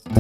Hi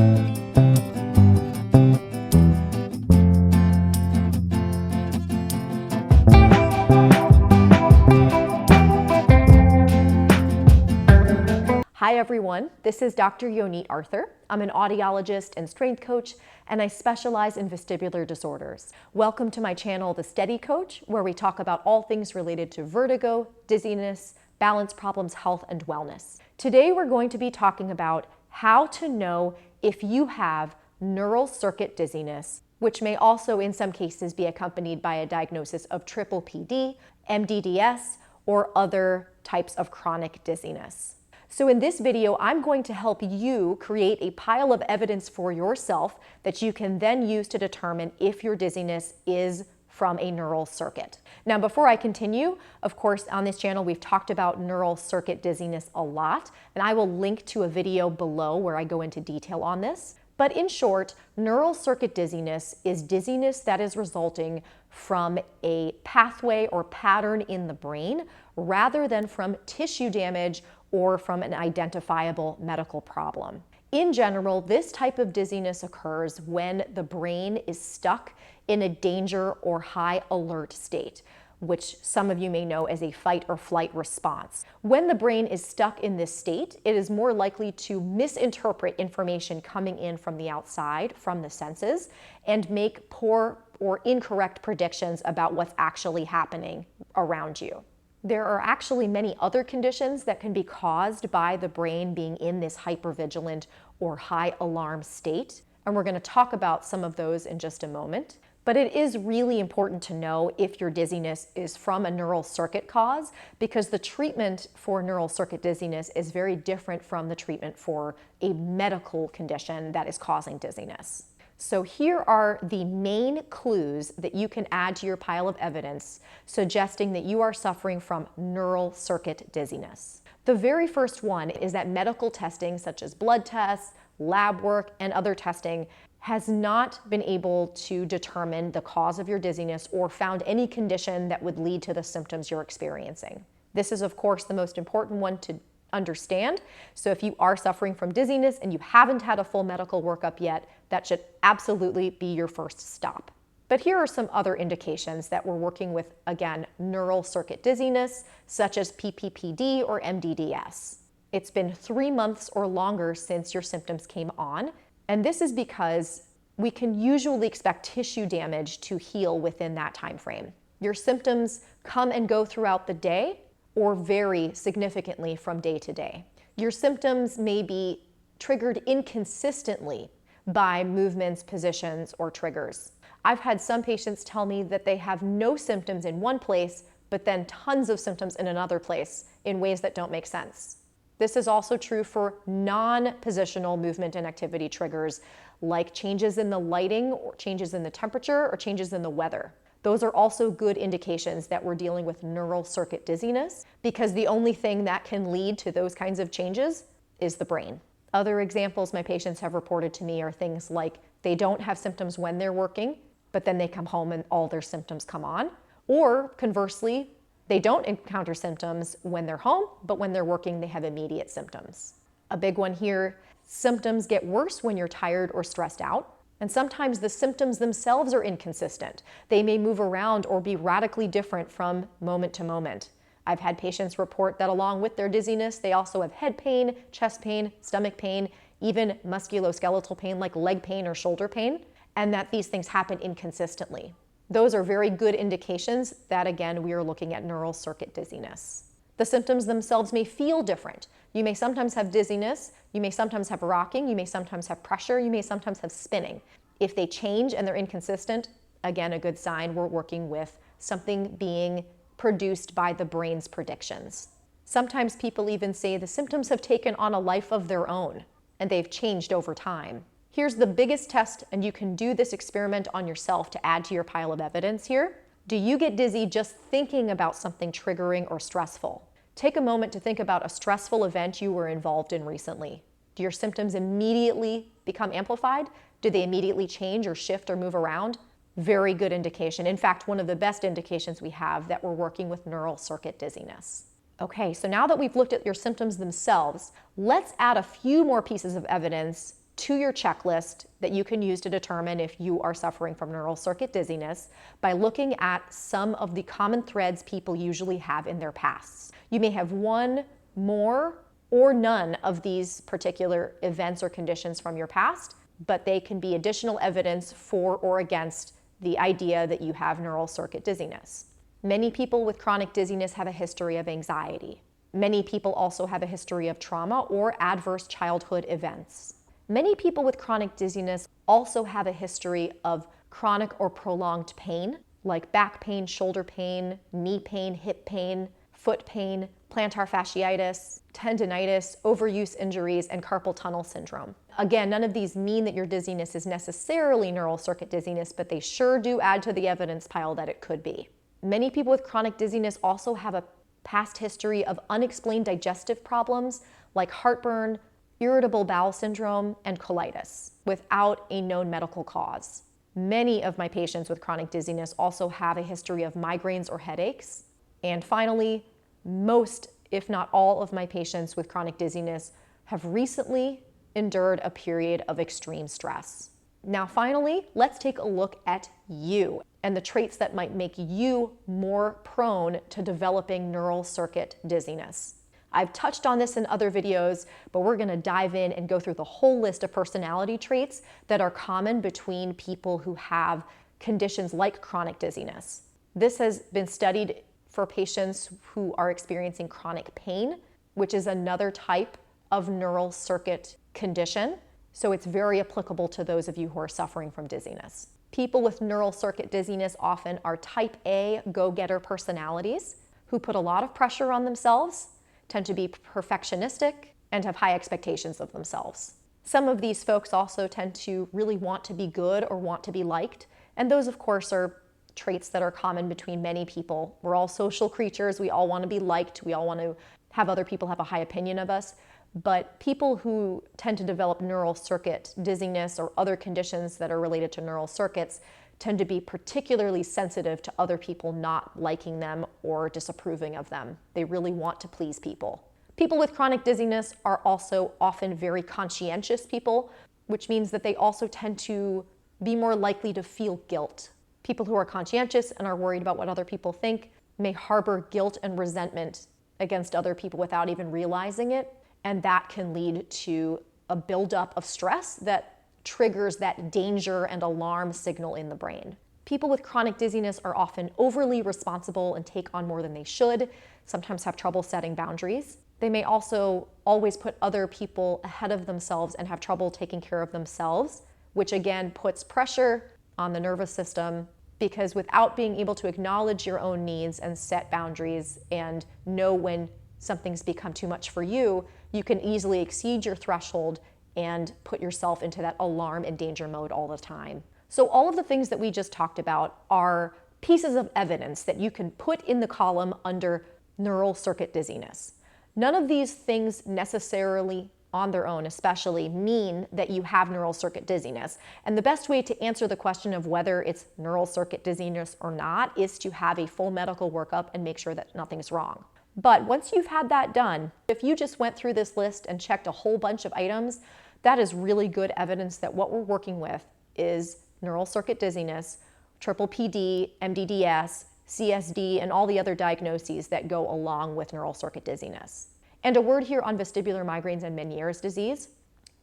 everyone, this is Dr. Yonit Arthur. I'm an audiologist and strength coach, and I specialize in vestibular disorders. Welcome to my channel, The Steady Coach, where we talk about all things related to vertigo, dizziness, balance problems, health, and wellness. Today we're going to be talking about how to know if you have neural circuit dizziness, which may also in some cases be accompanied by a diagnosis of PPPD, MDDS, or other types of chronic dizziness. So in this video, I'm going to help you create a pile of evidence for yourself that you can then use to determine if your dizziness is from a neural circuit. Now, before I continue, of course, on this channel, we've talked about neural circuit dizziness a lot, and I will link to a video below where I go into detail on this. But in short, neural circuit dizziness is dizziness that is resulting from a pathway or pattern in the brain rather than from tissue damage or from an identifiable medical problem. In general, this type of dizziness occurs when the brain is stuck in a danger or high alert state, which some of you may know as a fight or flight response. When the brain is stuck in this state, it is more likely to misinterpret information coming in from the outside, from the senses, and make poor or incorrect predictions about what's actually happening around you. There are actually many other conditions that can be caused by the brain being in this hypervigilant or high alarm state, and we're going to talk about some of those in just a moment. But it is really important to know if your dizziness is from a neural circuit cause, because the treatment for neural circuit dizziness is very different from the treatment for a medical condition that is causing dizziness. So here are the main clues that you can add to your pile of evidence suggesting that you are suffering from neural circuit dizziness. The very first one is that medical testing such as blood tests, lab work, and other testing has not been able to determine the cause of your dizziness or found any condition that would lead to the symptoms you're experiencing. This is, of course, the most important one to understand. So if you are suffering from dizziness and you haven't had a full medical workup yet, that should absolutely be your first stop. But here are some other indications that we're working with, again, neural circuit dizziness, such as PPPD or MDDS. It's been 3 months or longer since your symptoms came on, and this is because we can usually expect tissue damage to heal within that time frame. Your symptoms come and go throughout the day or vary significantly from day to day. Your symptoms may be triggered inconsistently by movements, positions, or triggers. I've had some patients tell me that they have no symptoms in one place, but then tons of symptoms in another place in ways that don't make sense. This is also true for non-positional movement and activity triggers, like changes in the lighting or changes in the temperature or changes in the weather. Those are also good indications that we're dealing with neural circuit dizziness, because the only thing that can lead to those kinds of changes is the brain. Other examples my patients have reported to me are things like they don't have symptoms when they're working, but then they come home and all their symptoms come on. Or conversely, they don't encounter symptoms when they're home, but when they're working, they have immediate symptoms. A big one here, symptoms get worse when you're tired or stressed out. And sometimes the symptoms themselves are inconsistent. They may move around or be radically different from moment to moment. I've had patients report that along with their dizziness, they also have head pain, chest pain, stomach pain, even musculoskeletal pain like leg pain or shoulder pain, and that these things happen inconsistently. Those are very good indications that, again, we are looking at neural circuit dizziness. The symptoms themselves may feel different. You may sometimes have dizziness, you may sometimes have rocking, you may sometimes have pressure, you may sometimes have spinning. If they change and they're inconsistent, again, a good sign we're working with something being produced by the brain's predictions. Sometimes people even say the symptoms have taken on a life of their own and they've changed over time. Here's the biggest test, and you can do this experiment on yourself to add to your pile of evidence here. Do you get dizzy just thinking about something triggering or stressful? Take a moment to think about a stressful event you were involved in recently. Do your symptoms immediately become amplified? Do they immediately change or shift or move around? Very good indication. In fact, one of the best indications we have that we're working with neural circuit dizziness. Okay, so now that we've looked at your symptoms themselves, let's add a few more pieces of evidence to your checklist that you can use to determine if you are suffering from neural circuit dizziness by looking at some of the common threads people usually have in their pasts. You may have one, more, or none of these particular events or conditions from your past, but they can be additional evidence for or against the idea that you have neural circuit dizziness. Many people with chronic dizziness have a history of anxiety. Many people also have a history of trauma or adverse childhood events. Many people with chronic dizziness also have a history of chronic or prolonged pain, like back pain, shoulder pain, knee pain, hip pain, foot pain, plantar fasciitis, tendinitis, overuse injuries, and carpal tunnel syndrome. Again, none of these mean that your dizziness is necessarily neural circuit dizziness, but they sure do add to the evidence pile that it could be. Many people with chronic dizziness also have a past history of unexplained digestive problems like heartburn, irritable bowel syndrome, and colitis without a known medical cause. Many of my patients with chronic dizziness also have a history of migraines or headaches. And finally, most, if not all, of my patients with chronic dizziness have recently endured a period of extreme stress. Now, finally, let's take a look at you and the traits that might make you more prone to developing neural circuit dizziness. I've touched on this in other videos, but we're going to dive in and go through the whole list of personality traits that are common between people who have conditions like chronic dizziness. This has been studied for patients who are experiencing chronic pain, which is another type of neural circuit condition. So it's very applicable to those of you who are suffering from dizziness. People with neural circuit dizziness often are type A go-getter personalities who put a lot of pressure on themselves, tend to be perfectionistic, and have high expectations of themselves. Some of these folks also tend to really want to be good or want to be liked, and those, of course, are traits that are common between many people. We're all social creatures. We all want to be liked. We all want to have other people have a high opinion of us. But people who tend to develop neural circuit dizziness or other conditions that are related to neural circuits tend to be particularly sensitive to other people not liking them or disapproving of them. They really want to please people. People with chronic dizziness are also often very conscientious people, which means that they also tend to be more likely to feel guilt. People who are conscientious and are worried about what other people think may harbor guilt and resentment against other people without even realizing it, and that can lead to a buildup of stress that triggers that danger and alarm signal in the brain. People with chronic dizziness are often overly responsible and take on more than they should, sometimes have trouble setting boundaries. They may also always put other people ahead of themselves and have trouble taking care of themselves, which again puts pressure on the nervous system, because without being able to acknowledge your own needs and set boundaries and know when something's become too much for you, you can easily exceed your threshold and put yourself into that alarm and danger mode all the time. So all of the things that we just talked about are pieces of evidence that you can put in the column under neural circuit dizziness. None of these things necessarily on their own especially mean that you have neural circuit dizziness. And the best way to answer the question of whether it's neural circuit dizziness or not is to have a full medical workup and make sure that nothing's wrong. But once you've had that done, if you just went through this list and checked a whole bunch of items, that is really good evidence that what we're working with is neural circuit dizziness, PPPD, MDDS, CSD, and all the other diagnoses that go along with neural circuit dizziness. And a word here on vestibular migraines and Meniere's disease.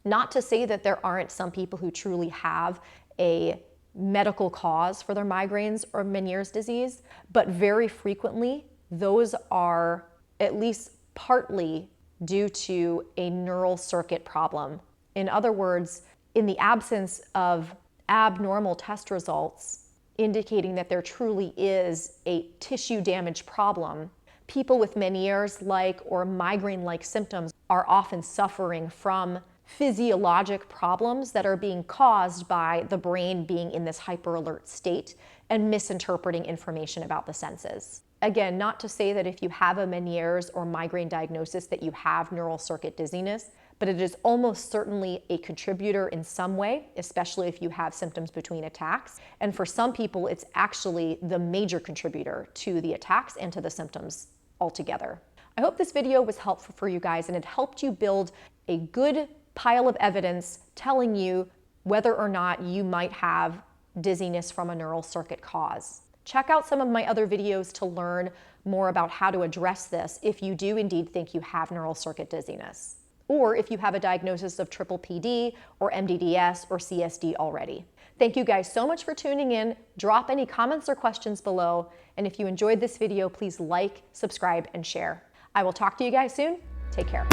Not to say that there aren't some people who truly have a medical cause for their migraines or Meniere's disease, but very frequently those are at least partly due to a neural circuit problem. In other words, in the absence of abnormal test results indicating that there truly is a tissue damage problem, people with Meniere's-like or migraine-like symptoms are often suffering from physiologic problems that are being caused by the brain being in this hyper-alert state and misinterpreting information about the senses. Again, not to say that if you have a Meniere's or migraine diagnosis that you have neural circuit dizziness, but it is almost certainly a contributor in some way, especially if you have symptoms between attacks. And for some people, it's actually the major contributor to the attacks and to the symptoms altogether. I hope this video was helpful for you guys and it helped you build a good pile of evidence telling you whether or not you might have dizziness from a neural circuit cause. Check out some of my other videos to learn more about how to address this if you do indeed think you have neural circuit dizziness, or if you have a diagnosis of PPPD or MDDS or CSD already. Thank you guys so much for tuning in. Drop any comments or questions below, and if you enjoyed this video, please like, subscribe, and share. I will talk to you guys soon. Take care.